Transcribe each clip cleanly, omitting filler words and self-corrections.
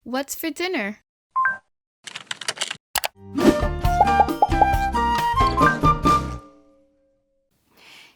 What's for dinner?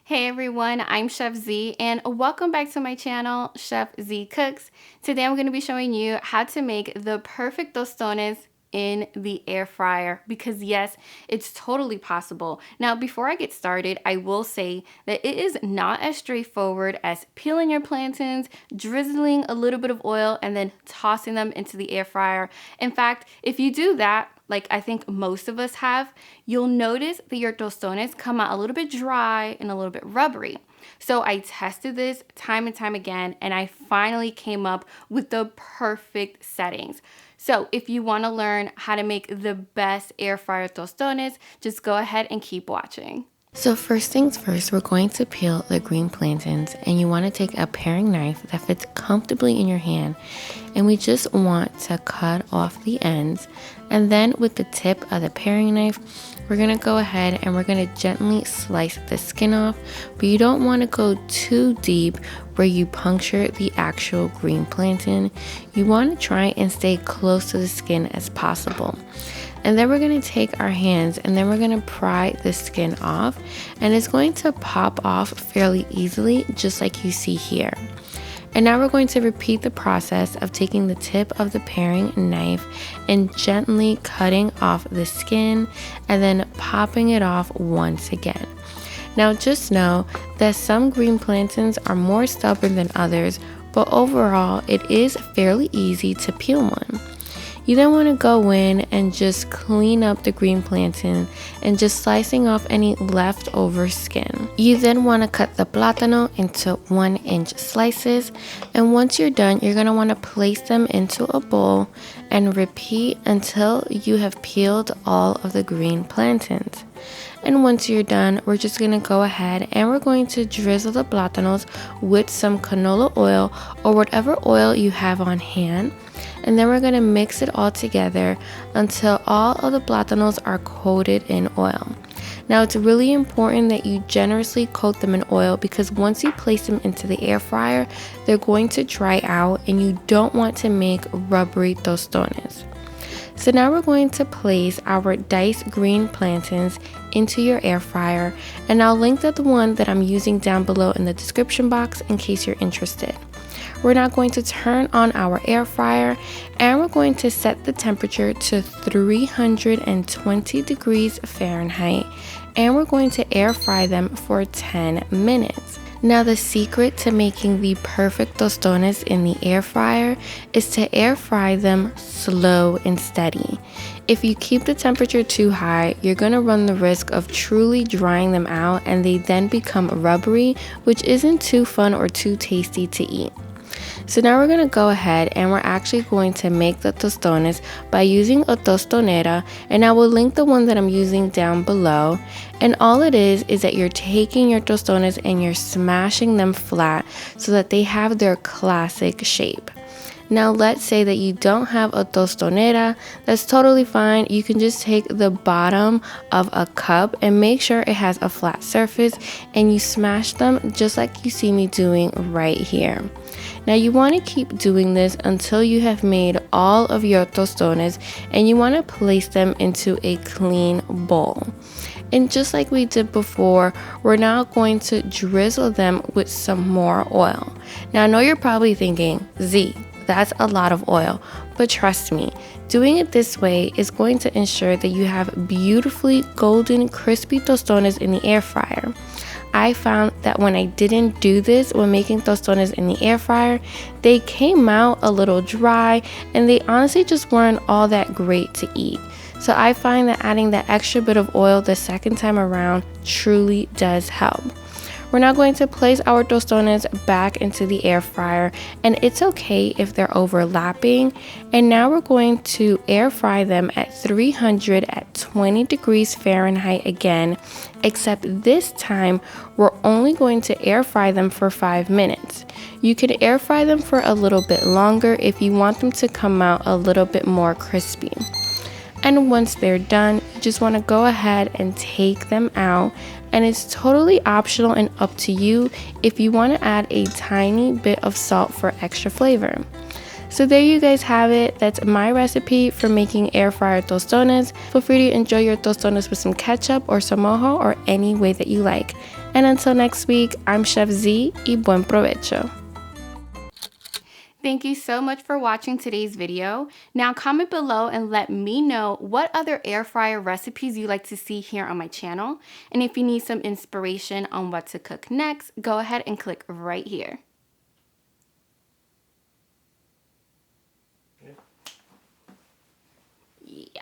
Hey everyone, I'm Chef Z and welcome back to my channel, Chef Z Cooks. Today I'm going to be showing you how to make the perfect tostones in the air fryer because yes, it's totally possible. Now, before I get started, I will say that it is not as straightforward as peeling your plantains, drizzling a little bit of oil, and then tossing them into the air fryer. In fact, if you do that, like I think most of us have, you'll notice that your tostones come out a little bit dry and a little bit rubbery. So I tested this time and time again, and I finally came up with the perfect settings. So if you want to learn how to make the best air fryer tostones, just go ahead and keep watching. So first things first, we're going to peel the green plantains, and you want to take a paring knife that fits comfortably in your hand, and we just want to cut off the ends, and then with the tip of the paring knife, we're going to go ahead and we're going to gently slice the skin off, but you don't want to go too deep where you puncture the actual green plantain. You want to try and stay close to the skin as possible. And then we're going to take our hands and then we're going to pry the skin off, and it's going to pop off fairly easily, just like you see here. And now we're going to repeat the process of taking the tip of the paring knife and gently cutting off the skin and then popping it off once again. Now just know that some green plantains are more stubborn than others, but overall it is fairly easy to peel one. You then want to go in and just clean up the green plantain and just slicing off any leftover skin. You then want to cut the plátano into 1-inch slices, and once you're done, you're going to want to place them into a bowl and repeat until you have peeled all of the green plantains. And once you're done, we're just going to go ahead and we're going to drizzle the plátanos with some canola oil or whatever oil you have on hand. And then we're going to mix it all together until all of the plátanos are coated in oil. Now it's really important that you generously coat them in oil because once you place them into the air fryer, they're going to dry out and you don't want to make rubbery tostones. So now we're going to place our diced green plantains into your air fryer, and I'll link the one that I'm using down below in the description box in case you're interested. We're now going to turn on our air fryer and we're going to set the temperature to 320 degrees Fahrenheit, and we're going to air fry them for 10 minutes. Now the secret to making the perfect tostones in the air fryer is to air fry them slow and steady. If you keep the temperature too high, you're going to run the risk of truly drying them out and they then become rubbery, which isn't too fun or too tasty to eat. So now we're going to go ahead and we're actually going to make the tostones by using a Tostonera, and I will link the one that I'm using down below. And all it is that you're taking your tostones and you're smashing them flat so that they have their classic shape. Now let's say that you don't have a Tostonera, that's totally fine. You can just take the bottom of a cup and make sure it has a flat surface and you smash them just like you see me doing right here. Now you want to keep doing this until you have made all of your tostones and you want to place them into a clean bowl. And just like we did before, we're now going to drizzle them with some more oil. Now I know you're probably thinking, Z, that's a lot of oil, but trust me, doing it this way is going to ensure that you have beautifully golden crispy tostones in the air fryer. I found that when I didn't do this when making tostones in the air fryer, they came out a little dry and they honestly just weren't all that great to eat. So I find that adding that extra bit of oil the second time around truly does help. We're now going to place our tostones back into the air fryer, and it's okay if they're overlapping. And now we're going to air fry them at 320 degrees Fahrenheit again, except this time we're only going to air fry them for 5 minutes. You could air fry them for a little bit longer if you want them to come out a little bit more crispy. And once they're done, you just want to go ahead and take them out, and it's totally optional and up to you if you want to add a tiny bit of salt for extra flavor. So there you guys have it. That's my recipe for making air fryer tostones. Feel free to enjoy your tostones with some ketchup or some mojo or any way that you like. And until next week, I'm Chef Zee y buen provecho. Thank you so much for watching today's video. Now comment below and let me know what other air fryer recipes you'd like to see here on my channel. And if you need some inspiration on what to cook next, go ahead and click right here. Yeah.